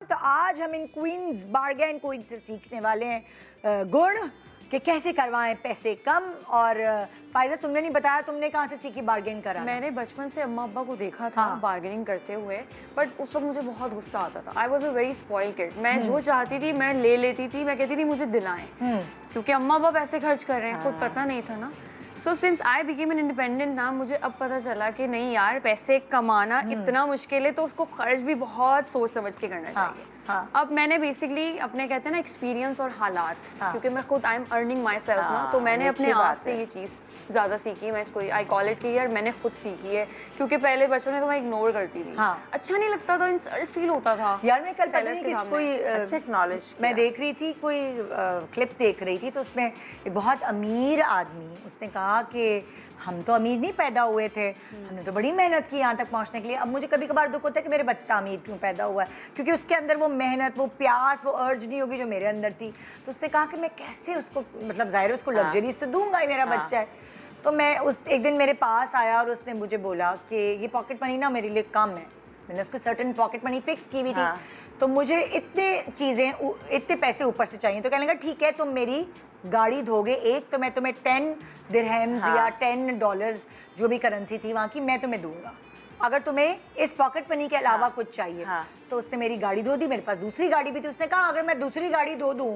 तो आज हम इन क्वींस बार्गेन क्वीन से सीखने वाले हैं गुण कि कैसे करवाएं पैसे कम। और फायजा, तुमने नहीं बताया तुमने कहाँ से सीखी बार्गेन कराना? मैंने बचपन से अम्मा अब्बा को देखा था बार्गेनिंग करते हुए, बट उस वक्त मुझे बहुत गुस्सा आता था। I was a very spoil kid. मैं जो चाहती थी मैं ले लेती थी, मैं कहती थी मुझे दिलाएं, क्योंकि अम्मा अब्बा पैसे खर्च कर रहे हैं, खुद पता नहीं था ना। So since I became an independent ना, मुझे अब पता चला कि नहीं यार, पैसे कमाना इतना मुश्किल है तो उसको खर्च भी बहुत सोच समझ के करना चाहिए। अब मैंने बेसिकली अपने कहते हैं ना एक्सपीरियंस और हालात, क्योंकि मैं खुद I am earning my self ना, तो मैंने अपने आप से ये चीज़ ज़्यादा सीखी। मैं इसको आई कॉल इट कि मैंने खुद सीखी है, क्योंकि पहले बचपन में तो मैं इग्नोर करती थी। अच्छा नहीं लगता था, इंसल्ट फील होता था यार। मैं कल पता नहीं कि कोई एक्नॉलेज मैं देख रही थी, कोई क्लिप देख रही थी, तो उसमें एक बहुत अमीर आदमी उसने कहा कि हम तो अमीर नहीं पैदा हुए थे, हमने तो बड़ी मेहनत की यहाँ तक पहुँचने के लिए। अब मुझे कभी कभार दुख होता है कि मेरे बच्चा अमीर क्यों पैदा हुआ है, क्योंकि उसके अंदर वो मेहनत, वो प्यास, वो अर्ज नहीं होगी जो मेरे अंदर थी। तो उसने कहा कि मैं कैसे उसको, मतलब जाहिर है उसको लग्जरीज तो दूंगा ही, मेरा बच्चा है। तो मैं एक दिन मेरे पास आया और उसने मुझे बोला कि ये पॉकेट मनी ना मेरे लिए कम है। मैंने उसको सर्टेन पॉकेट मनी फिक्स की हुई थी, तो मुझे इतने पैसे ऊपर से चाहिए। तो कहने लगा ठीक है, तुम मेरी गाड़ी धोगे एक, तो मैं तुम्हें 10 दिरहम्स या $10 जो भी करेंसी थी वहाँ की, मैं तुम्हें दूंगा। अगर तुम्हें इस पॉकेट मनी के अलावा कुछ चाहिए। तो उसने मेरी गाड़ी धो दी। मेरे पास दूसरी गाड़ी भी थी। उसने कहा अगर मैं दूसरी गाड़ी धो दूं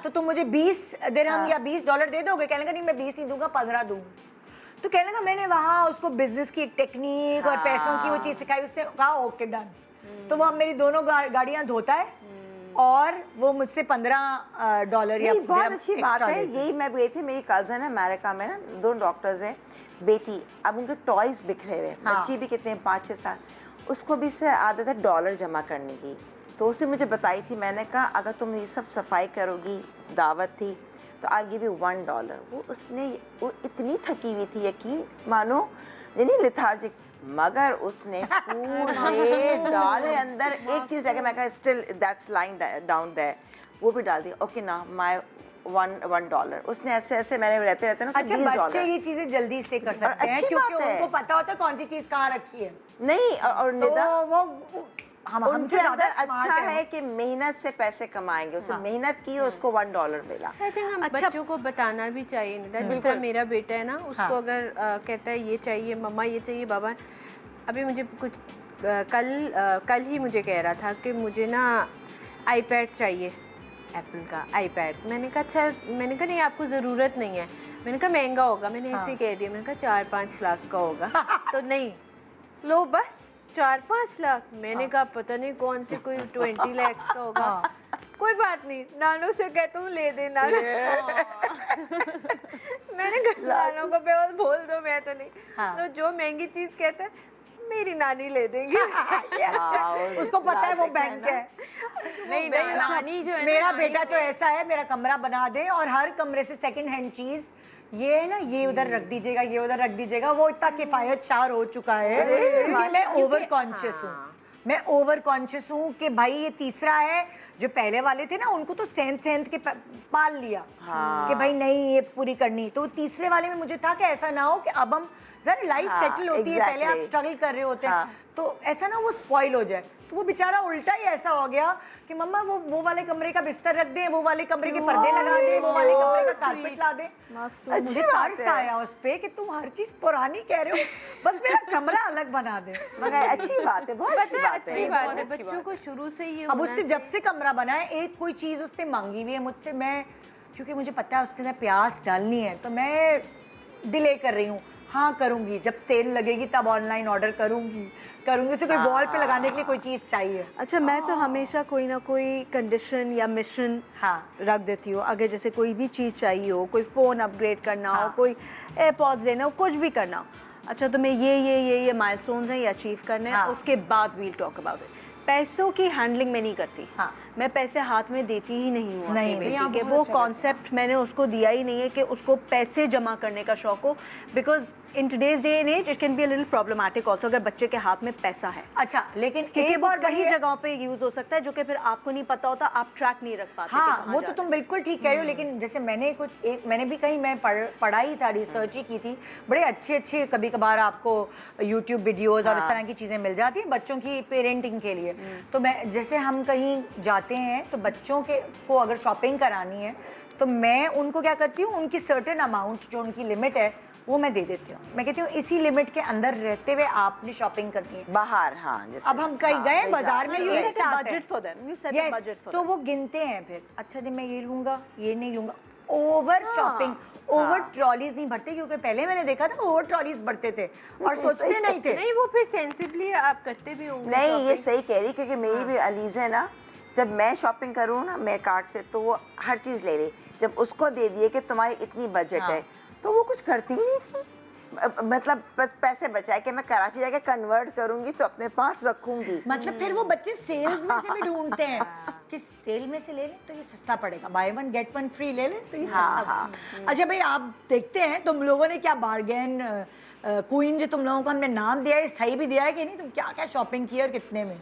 तो तुम मुझे 20 दिरहम या $20 दे दोगे? कहने लगा नहीं, मैं 20 नहीं दूंगा, 15 दूंगा। तो कहने लगा मैंने वहाँ उसको बिजनेस की एक टेक्निक और पैसों की वो चीज़ सिखाई। उसने कहा ओके डन। तो वो अब मेरी दोनों गाड़ियाँ धोता है और वो मुझसे $15 या बहुत अच्छी बात है। यही मैं गई थी, मेरी कज़न है अमेरिका में ना, 2 डॉक्टर्स हैं, बेटी, अब उनके टॉयज बिखरे हुए, बच्ची भी कितने 5-6 साल, उसको भी से आदत है डॉलर जमा करने की। तो उसने मुझे बताई थी, मैंने कहा अगर तुम ये सब सफाई करोगी, दावत थी, तो आई गिव यू $1। वो इतनी थकी हुई थी, यकीन मानो, यानी लिथार्जिक, मगर उसने पूरे डाले अंदर एक चीज़ है कि मैं कहा still that's lying down there, वो भी डाल दी। ओके ना, माय $1। उसने ऐसे मैंने रहते ना। अच्छा, बच्चे ये चीजें जल्दी इसलिए कर सकते हैं क्योंकि उनको पता होता है कौन सी चीज कहाँ रखी है। नहीं, और निदा उनके अंदर अच्छा है कि मेहनत से पैसे कमाएंगे। उसने मेहनत की, उसको $1 मिला। आई थिंक हम बच्चों को बताना भी चाहिए निदा। जितना मेरा बेटा है ना, उसको अगर कहता है ये चाहिए मम्मा, ये चाहिए बाबा। अभी मुझे कुछ कल ही मुझे कह रहा था कि मुझे ना आईपैड चाहिए, एप्पल का आईपैड। मैंने कहा अच्छा, मैंने कहा नहीं आपको ज़रूरत नहीं है। मैंने कहा महंगा होगा, मैंने ऐसे कह दिया। मैंने कहा 4-5 लाख का होगा। तो नहीं, लो बस 4-5 लाख। मैंने कहा पता नहीं कौन से कोई 20 लाख का होगा। कोई बात नहीं, नानू से कहता हूँ ले देना। मैंने कहा नानू को बोल दो, मैं तो नहीं। तो जो महंगी चीज़ कहता है मेरी नानी ले देंगी। उसको पता है वो बैंक है। नहीं, नानी जो है, मेरा बेटा तो ऐसा है, मेरा कमरा बना दे और हर कमरे से सेकंड हैंड चीज, ये है ना, ये उधर रख दीजिएगा, ये उधर रख दीजिएगा। वो इतना किफायत चार हो चुका है क्योंकि मैं ओवर कॉन्शियस हूँ। मैं ओवर कॉन्शियस हूँ कि भाई ये तीसरा है। जो पहले वाले थे ना, उनको तो सेंथ के पाल लिया कि भाई नहीं ये पूरी करनी। तो तीसरे वाले में मुझे था कि ऐसा ना हो कि अब हम जरा लाइफ सेटल होती है, पहले आप स्ट्रगल कर रहे होते हैं, तो ऐसा ना वो स्पॉइल हो जाए। तो वो बेचारा उल्टा ही ऐसा हो गया कि मम्मा वो वाले कमरे का बिस्तर रख दे, वो वाले कमरे के पर्दे लगा दे, वो वाले कमरे का कारपेट ला दे। मुझे तरस आया उस पे कि तुम हर चीज पुरानी कह रहे हो, बस मेरा कमरा अलग बना दे। मगर अच्छी बात है, बहुत अच्छी बात है। बच्चों को शुरू से ये अब उसने जब से कमरा बनाया, एक कोई चीज उसने मांगी हुई है मुझसे, मैं क्योंकि मुझे पता है उसके अंदर प्यास डालनी है, तो मैं डिले कर रही हूँ। हाँ करूँगी, जब सेल लगेगी तब ऑनलाइन ऑर्डर करूँगी। उसे कोई वॉल पे लगाने के लिए कोई चीज़ चाहिए। अच्छा, मैं तो हमेशा कोई ना कोई कंडीशन या मिशन रख देती हूँ। अगर जैसे कोई भी चीज़ चाहिए हो, कोई फ़ोन अपग्रेड करना हो, कोई एयरपॉड्स लेना हो, कुछ भी करना हो, अच्छा तुम्हें ये माइलस्टोन्स हैं ये अचीव करने हैं, उसके बाद वील टॉक अबाउट इट। पैसों की हैंडलिंग मैं नहीं करती। मैं पैसे हाथ में देती ही नहीं हूँ अपनी बेटी के। वो कॉन्सेप्ट मैंने उसको दिया ही नहीं है कि उसको पैसे जमा करने का शौक हो, because in today's day and as it can be a little problematic also अगर बच्चे के हाथ में पैसा है। अच्छा, लेकिन क्योंकि वो कई जगहों पे यूज हो सकता है जो कि फिर आपको नहीं पता होता, आप ट्रैक नहीं रख पाते। हाँ, वो तो तुम बिल्कुल ठीक कह रहे हो। लेकिन जैसे मैंने भी कहीं मैं पढ़ा ही था, रिसर्च ही की थी। बड़े अच्छे कभी कभार आपको यूट्यूब वीडियोज और इस तरह की चीजें मिल जाती हैं बच्चों की पेरेंटिंग के लिए। तो मैं जैसे हम कहीं जाते हैं तो बच्चों के को अगर शॉपिंग करानी है तो मैं उनको क्या करती हूँ, उनकी सर्टेन अमाउंट जो उनकी लिमिट है वो मैं दे देती हूँ। मैं कहती हूँ इसी लिमिट के अंदर रहते हुए आपने शॉपिंग करनी है बाहर। हाँ, जैसे अब हम कहीं गए बाजार में, You एक set a साथ budget है। for them. You set a Yes, budget for तो them. वो गिनते हैं फिर, अच्छा जी मैं ये लूंगा, ये नहीं लूंगा। ओवर शॉपिंग, ओवर ट्रॉलीज नहीं भरते, क्योंकि पहले मैंने देखा था ओवर ट्रॉलीज भरते थे और सोचते नहीं थे। नहीं, वो फिर सेंसिबली आप करते भी होंगे नहीं, ये shopping। सही कह रही, क्योंकि मेरी भी अलीज़ है ना, जब मैं शॉपिंग करूँ ना मेरे कार्ड से तो वो हर चीज़ ले ली। जब उसको दे दिए कि तुम्हारी इतनी बजट है तो वो कुछ करती ही नहीं थी। मतलब बस पैसे बचाए कि मैं कराची जाके कन्वर्ट करूंगी तो अपने पास रखूंगी। मतलब फिर वो बच्चे सेल्स में से भी ढूंढते हैं कि सेल में से ले लें तो ये सस्ता पड़ेगा, by one get one free ले लें तो ये सस्ता पड़ेगा। अच्छा भाई आप देखते हैं तुम लोगों ने क्या बार्गेन क्वीन जो तुम लोगों को हमने नाम दिया है सही भी दिया है कि नहीं, तुम क्या क्या शॉपिंग की और कितने में?